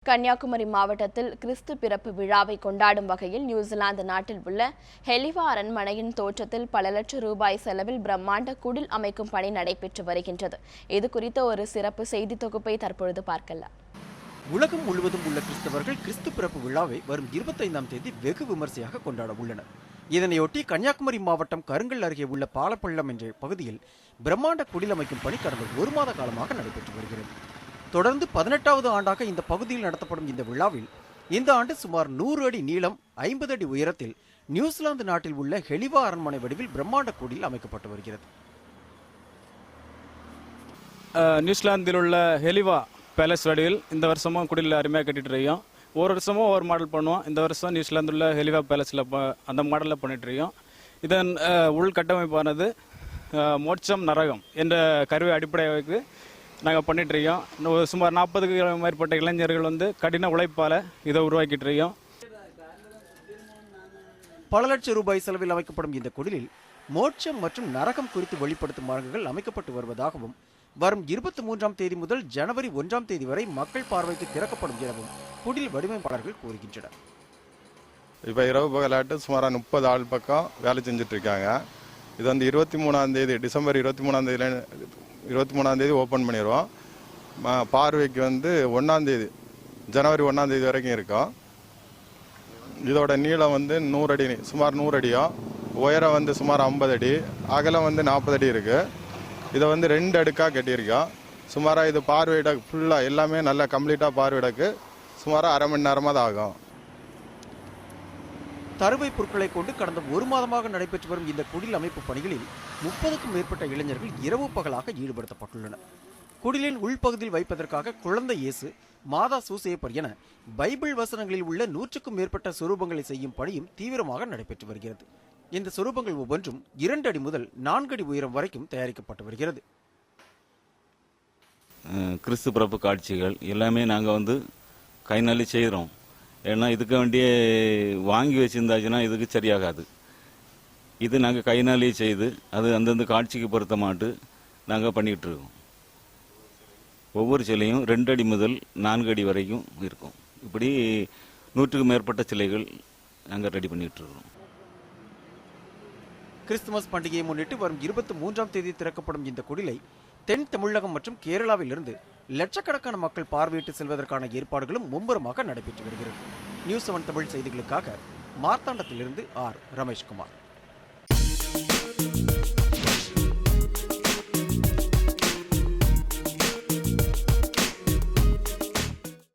கன்னியாகுமரி மாவட்டத்தில் கிறிஸ்து பிறப்பு விழாவை கொண்டாடும் வகையில் நியூசிலாந்து நாட்டில் உள்ள ஹெலிவா அரண்மனையின் தோற்றத்தில் பல லட்சம் ரூபாய் செலவில் பிரம்மாண்ட குடில் அமைக்கும் பணி நடைபெற்று வருகின்றது. இது குறித்த ஒரு சிறப்பு செய்தி தொகுப்பை தற்பொழுது பார்க்கலாம். உலகம் முழுவதும் உள்ள கிறிஸ்தவர்கள் கிறிஸ்து பிறப்பு விழாவை வரும் 25ஆம் தேதி வெகு விமர்சையாக கொண்டாட உள்ளனர். இதனையொட்டி கன்னியாகுமரி மாவட்டம் கருங்கல் அருகே உள்ள பாலப்பள்ளம் என்ற பகுதியில் பிரம்மாண்ட குடில் அமைக்கும் பணி கடந்த ஒரு மாத காலமாக நடைபெற்று வருகிறது. தொடர்ந்து 18வது ஆண்டாக இந்த பகுதியில் நடத்தப்படும் இந்த விழாவில் இந்த ஆண்டு சுமார் 100 அடி நீளம் 50 அடி உயரத்தில் நியூசிலாந்து நாட்டில் உள்ள ஹெலிவா அரண்மனை வடிவில் பிரம்மாண்ட குடில் அமைக்கப்பட்டு வருகிறது. நியூசிலாந்தில் உள்ள ஹெலிவா பேலஸ் வடிவில் இந்த வருஷமும் குடில் அருமையாக கட்டிட்டு இருக்கோம். ஒரு வருஷமும் ஒரு மாடல் பண்ணுவோம். இந்த வருஷம் நியூசிலாந்து உள்ள ஹெலிவா பேலஸில் அந்த மாடலில் பண்ணிட்டு இருக்கோம். இதன் உள்கட்டமைப்பானது மோட்சம் நரகம் என்ற கருவை அடிப்படையாக வைத்து நாங்கள் பண்ணிகிட்ருக்கோம். சுமார் 40க்கும் மேற்பட்ட இளைஞர்கள் கடின உழைப்பால் இதை உருவாக்கிட்டு இருக்கோம். பல லட்சம் ரூபாய் செலவில் அமைக்கப்படும் இந்த குடிலில் மோட்சம் மற்றும் நரகம் குறித்து வெளிப்படுத்தும் அரங்குகள் அமைக்கப்பட்டு வருவதாகவும் வரும் 23ஆம் தேதி முதல் ஜனவரி 1ஆம் தேதி வரை மக்கள் பார்வைக்கு திறக்கப்படும் எனவும் குடில் வடிவமைப்பாளர்கள் கூறுகின்றனர். இப்போ இரவு பகலாட்டு சுமார் 30 ஆள் பக்கம் வேலை செஞ்சுட்டு இருக்காங்க. இது 23ஆம் தேதி டிசம்பர் 23ஆம் தேதி ஓப்பன் பண்ணிடுவோம். பார்வைக்கு 1ஆம் தேதி ஜனவரி 1ஆம் தேதி வரைக்கும் இருக்கும். இதோட நீளம் 100 அடி, சுமார் 100 அடியும், உயரம் சுமார் 50 அடி, அகலம் 40 அடி இருக்குது. இதை 2 அடுக்காக கட்டியிருக்கோம். சுமாராக இது பார்வையிட ஃபுல்லாக எல்லாமே நல்லா கம்ப்ளீட்டாக பார்வையிடக்கு சுமாராக அரை மணி நேரமாக தான் ஆகும். தருவை பொருட்களை கொண்டு கடந்த ஒரு மாதமாக நடைபெற்று வரும் இந்த குடில் அமைப்பு பணிகளில் 30க்கும் மேற்பட்ட இளைஞர்கள் இரவு பகலாக ஈடுபடுத்தப்பட்டுள்ளனர். குடிலின் உள்பகுதியில் வைப்பதற்காக குழந்தை இயேசு, மாதா சூசேப்பர் என பைபிள் வசனங்களில் உள்ள 100க்கும் மேற்பட்ட சுரூபங்களை செய்யும் பணியும் தீவிரமாக நடைபெற்று வருகிறது. இந்த சுரூபங்கள் ஒவ்வொன்றும் 2 அடி முதல் 4 அடி உயரம் வரைக்கும் தயாரிக்கப்பட்டு வருகிறது. கிறிஸ்து பிறப்பு காட்சிகள் எல்லாமே நாங்கள் கைநாளி செய்கிறோம். ஏன்னா இதுக்கு வேண்டிய வாங்கி வச்சுருந்தாச்சுன்னா இதுக்கு சரியாகாது. இது நாங்கள் கைநாளியே செய்து அது அந்தந்த காட்சிக்கு பொறுத்த மாட்டு நாங்கள் பண்ணிக்கிட்டு இருக்கோம். ஒவ்வொரு சிலையும் 2 அடி முதல் 4 அடி வரைக்கும் இருக்கும். இப்படி 100க்கும் மேற்பட்ட சிலைகள் நாங்கள் ரெடி பண்ணிக்கிட்டு இருக்கோம். கிறிஸ்துமஸ் பண்டிகையை முன்னிட்டு வரும் 23ஆம் தேதி திறக்கப்படும் இந்த குடிலை தென் தமிழகம் மற்றும் கேரளாவிலிருந்து லட்சக்கணக்கான மக்கள் பார்வையிட்டு செல்வதற்கான ஏற்பாடுகளும் மும்முரமாக நடைபெற்று வருகிறது. நியூஸ் 7 தமிழ் செய்திகளுக்காக மார்த்தாண்டத்திலிருந்து ரமேஷ்குமார்.